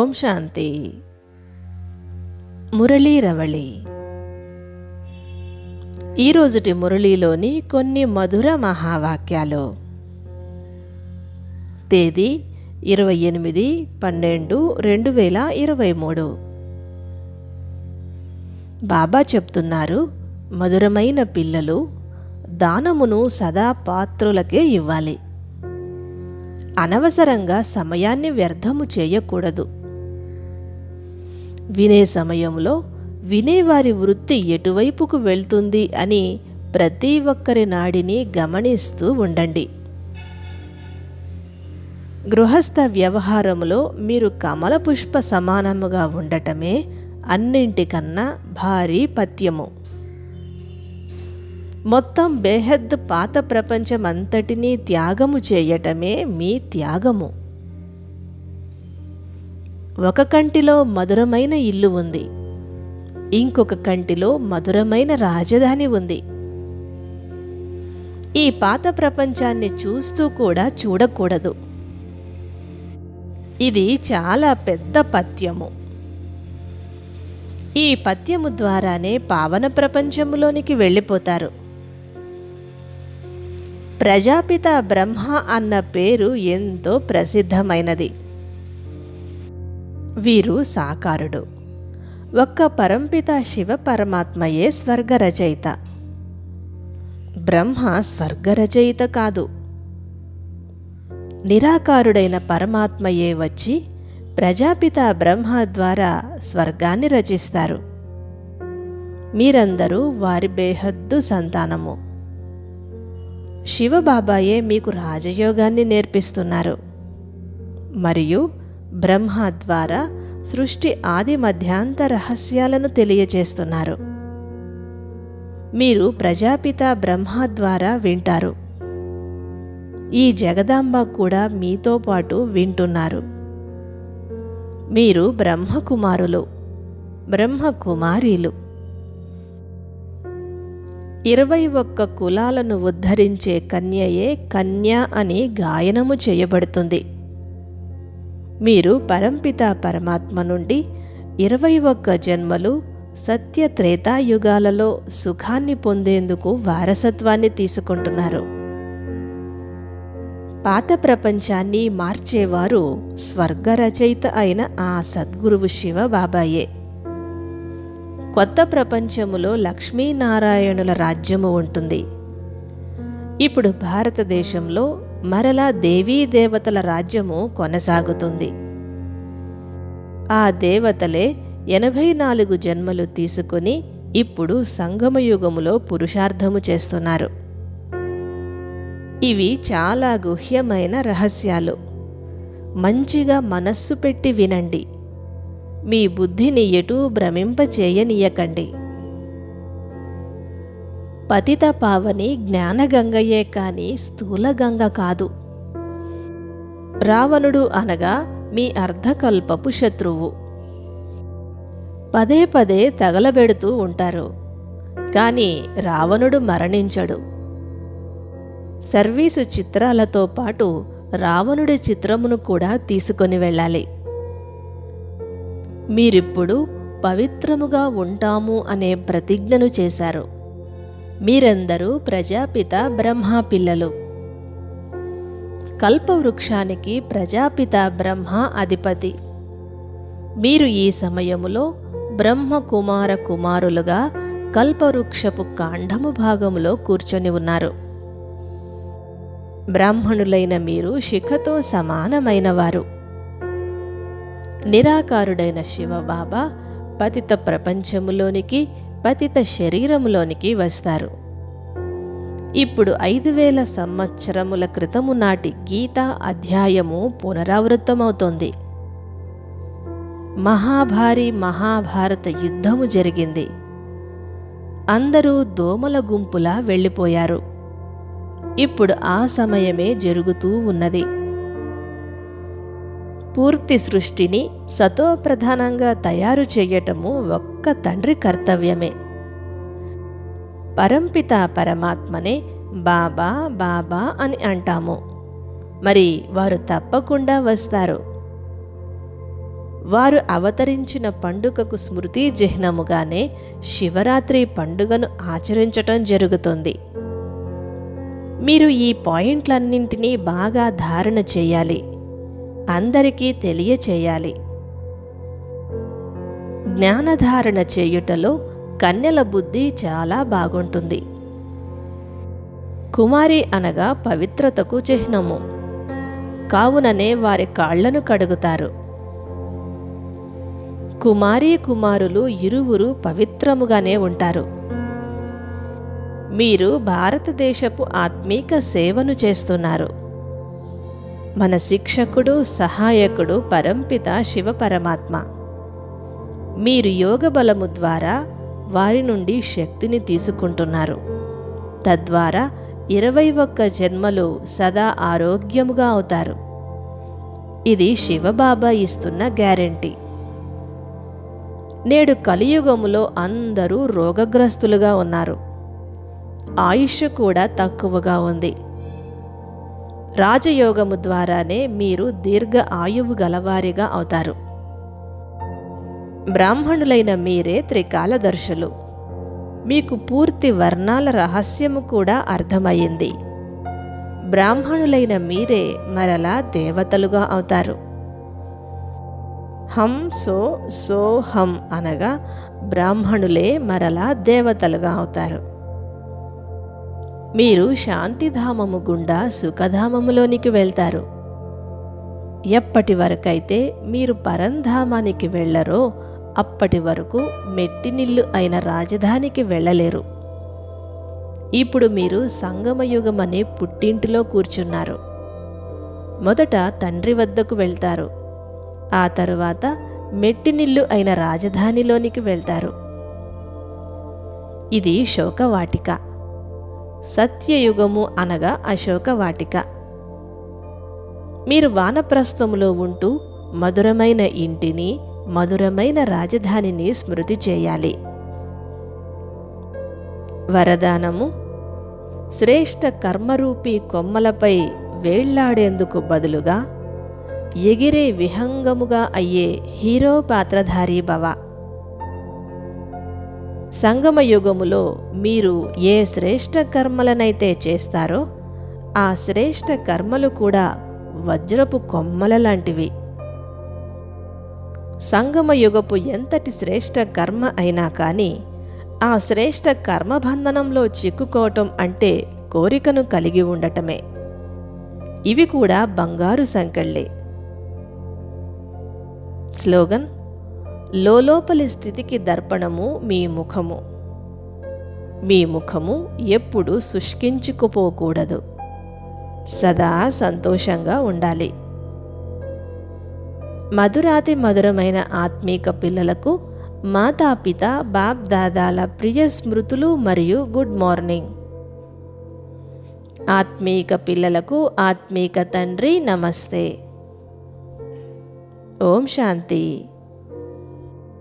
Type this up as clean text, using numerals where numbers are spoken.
ఓం శాంతి. మురళీరవళి. ఈరోజుటి మురళీలోని కొన్ని మధుర మహావాక్యాలు. తేదీ 28/12/2023. బాబా చెప్తున్నారు, మధురమైన పిల్లలు, దానమును సదా పాత్రులకే ఇవ్వాలి. అనవసరంగా సమయాన్ని వ్యర్థము చేయకూడదు. వినే సమయంలో వినేవారి వృత్తి ఎటువైపుకు వెళ్తుంది అని ప్రతి ఒక్కరి నాడిని గమనిస్తూ ఉండండి. గృహస్థ వ్యవహారములో మీరు కమల పుష్ప సమానముగా ఉండటమే అన్నింటికన్నా భారీ పత్యము. మొత్తం బేహద్ పాత ప్రపంచమంతటినీ త్యాగము చేయటమే మీ త్యాగము. ఒక కంటిలో మధురమైన ఇల్లు ఉంది, ఇంకొక కంటిలో మధురమైన రాజధాని ఉంది. ఈ పాత ప్రపంచాన్ని చూస్తూ కూడా చూడకూడదు. ఇది చాలా పెద్ద పత్యము. ఈ పత్యము ద్వారానే పావన ప్రపంచములోనికి వెళ్ళిపోతారు. ప్రజాపిత బ్రహ్మ అన్న పేరు ఎంతో ప్రసిద్ధమైనది. వీరు సాకారుడు. ఒక్క పరంపిత శివ పరమాత్మయే స్వర్గరచయిత. బ్రహ్మ స్వర్గరచయిత కాదు. నిరాకారుడైన పరమాత్మయే వచ్చి ప్రజాపిత బ్రహ్మ ద్వారా స్వర్గాన్ని రచిస్తారు. మీరందరూ వారి బేహద్దు సంతానము. శివబాబాయే మీకు రాజయోగాన్ని నేర్పిస్తున్నారు మరియు బ్రహ్మ ద్వారా సృష్టి ఆది మధ్యాంత రహస్యాలను తెలియజేస్తున్నారు. మీరు ప్రజాపిత బ్రహ్మ ద్వారా వింటారు. ఈ జగదాంబ కూడా మీతో పాటు వింటున్నారు. మీరు బ్రహ్మకుమారులు, బ్రహ్మకుమారీలు. 21 కులాలను ఉద్ధరించే కన్యయే కన్య అని గాయనము చేయబడుతుంది. మీరు పరంపిత పరమాత్మ నుండి 21 జన్మలు సత్య త్రేతాయుగాలలో సుఖాన్ని పొందేందుకు వారసత్వాన్ని తీసుకుంటున్నారు. పాత ప్రపంచాన్ని మార్చేవారు స్వర్గరచయిత అయిన ఆ సద్గురువు శివ బాబాయే. కొత్త ప్రపంచములో లక్ష్మీనారాయణుల రాజ్యము ఉంటుంది. ఇప్పుడు భారతదేశంలో మరలా దేవీ దేవతల రాజ్యము కొనసాగుతుంది. ఆ దేవతలే 84 జన్మలు తీసుకుని ఇప్పుడు సంగమయుగములో పురుషార్థము చేస్తున్నారు. ఇవి చాలా గుహ్యమైన రహస్యాలు. మంచిగా మనస్సు పెట్టి వినండి. మీ బుద్ధిని ఎటూ భ్రమింపచేయనీయకండి. పతిత పావని జ్ఞానగంగయే కాని స్థూలగంగ కాదు. రావణుడు అనగా మీ అర్ధకల్పపు శత్రువు. పదే పదే తగలబెడుతూ ఉంటారు, కానీ రావణుడు మరణించడు. సర్వీసు చిత్రాలతో పాటు రావణుడి చిత్రమును కూడా తీసుకొని వెళ్ళాలి. మీరిప్పుడు పవిత్రముగా ఉంటాము అనే ప్రతిజ్ఞను చేశారు. మీరందరూ ప్రజాపిత బ్రహ్మ పిల్లలు. కల్పవృక్షానికి ప్రజాపిత బ్రహ్మ అధిపతి. మీరు ఈ సమయములో బ్రహ్మ కుమార కుమారులుగా కల్పవృక్షపు కాండము భాగములో కూర్చొని ఉన్నారు. బ్రాహ్మణులైన మీరు శిఖతో సమానమైనవారు. నిరాకారుడైన శివబాబా పతిత ప్రపంచములోనికి, పతిత శరీరములోనికి వస్తారు. ఇప్పుడు 5000 సంవత్సరముల క్రితము నాటి గీతా అధ్యాయము పునరావృతమవుతోంది. మహాభారత యుద్ధము జరిగింది. అందరూ దోమల గుంపులా వెళ్ళిపోయారు. ఇప్పుడు ఆ సమయమే జరుగుతూ ఉన్నది. పూర్తి సృష్టిని సతోప్రధానంగా తయారు చేయటము ఒక్క తండ్రి కర్తవ్యమే. పరంపిత పరమాత్మనే బాబా బాబా అని అంటాము. మరి వారు తప్పకుండా వస్తారు. వారు అవతరించిన పండుగకు స్మృతి చిహ్నముగానే శివరాత్రి పండుగను ఆచరించటం జరుగుతుంది. మీరు ఈ పాయింట్లన్నింటినీ బాగా ధారణ చేయాలి, అందరికీ తెలియచేయాలి. జ్ఞానధారణ చేయుటలో కన్యల బుద్ధి చాలా బాగుంటుంది. కుమారి అనగా పవిత్రతకు చిహ్నము, కావుననే వారి కాళ్లను కడుగుతారు. కుమారీ కుమారులు ఇరువురు పవిత్రముగానే ఉంటారు. మీరు భారతదేశపు ఆత్మీక సేవను చేస్తున్నారు. మన శిక్షకుడు, సహాయకుడు పరంపిత శివపరమాత్మ. మీరు యోగ బలము ద్వారా వారి నుండి శక్తిని తీసుకుంటున్నారు. తద్వారా 21 జన్మలు సదా ఆరోగ్యముగా అవుతారు. ఇది శివబాబా ఇస్తున్న గ్యారెంటీ. నేడు కలియుగములో అందరూ రోగగ్రస్తులుగా ఉన్నారు. ఆయుష్ కూడా తక్కువగా ఉంది. రాజయోగము ద్వారానే మీరు దీర్ఘ ఆయువు గలవారిగా అవుతారు. బ్రాహ్మణులైన మీరే త్రికాలదర్శులు. మీకు పూర్తి వర్ణాల రహస్యము కూడా అర్థమయ్యింది. బ్రాహ్మణులైన మీరే మరలా దేవతలుగా అవుతారు. హం సో సో హం అనగా బ్రాహ్మణులే మరలా దేవతలుగా అవుతారు. మీరు శాంతిధామము గుండా సుఖధామములోనికి వెళ్తారు. ఎప్పటి వరకైతే మీరు పరంధామానికి వెళ్ళరో అప్పటి వరకు మెట్టినిల్లు అయిన రాజధానికి వెళ్ళలేరు. ఇప్పుడు మీరు సంగమయుగం అనే పుట్టింటిలో కూర్చున్నారు. మొదట తండ్రి వద్దకు వెళ్తారు. ఆ తరువాత మెట్టినిల్లు అయిన రాజధానిలోనికి వెళ్తారు. ఇది శోకవాటిక. సత్యయుగము అనగా అశోకవాటిక. మీరు వానప్రస్థములో ఉంటూ మధురమైన ఇంటిని, మధురమైన రాజధానిని స్మృతి చేయాలి. వరదానము: శ్రేష్ఠ కర్మరూపీ కొమ్మలపై వేళ్లాడేందుకు బదులుగా ఎగిరే విహంగముగా అయ్యే హీరో పాత్రధారీ భవ. సంగమయుగములో మీరు ఏ శ్రేష్ఠ కర్మలనైతే చేస్తారో ఆ శ్రేష్ఠ కర్మలు కూడా వజ్రపు కొమ్మల లాంటివి. సంగమయుగపు ఎంతటి శ్రేష్ఠ కర్మ అయినా కానీ ఆ శ్రేష్ఠ కర్మబంధనంలో చిక్కుకోవటం అంటే కోరికను కలిగి ఉండటమే. ఇవి కూడా బంగారు సంకెళ్ళే. స్లోగన్: లోలోపలి స్థితికి దర్పణము మీ ముఖము. మీ ముఖము ఎప్పుడు శుష్కించుకుపోకూడదు. సదా సంతోషంగా ఉండాలి. మధురాతి మధురమైన ఆత్మీక పిల్లలకు మాతాపిత బాప్ దాదాల ప్రియ స్మృతులు మరియు గుడ్ మార్నింగ్. ఆత్మీక పిల్లలకు ఆత్మీక తండ్రి నమస్తే. ఓం శాంతి.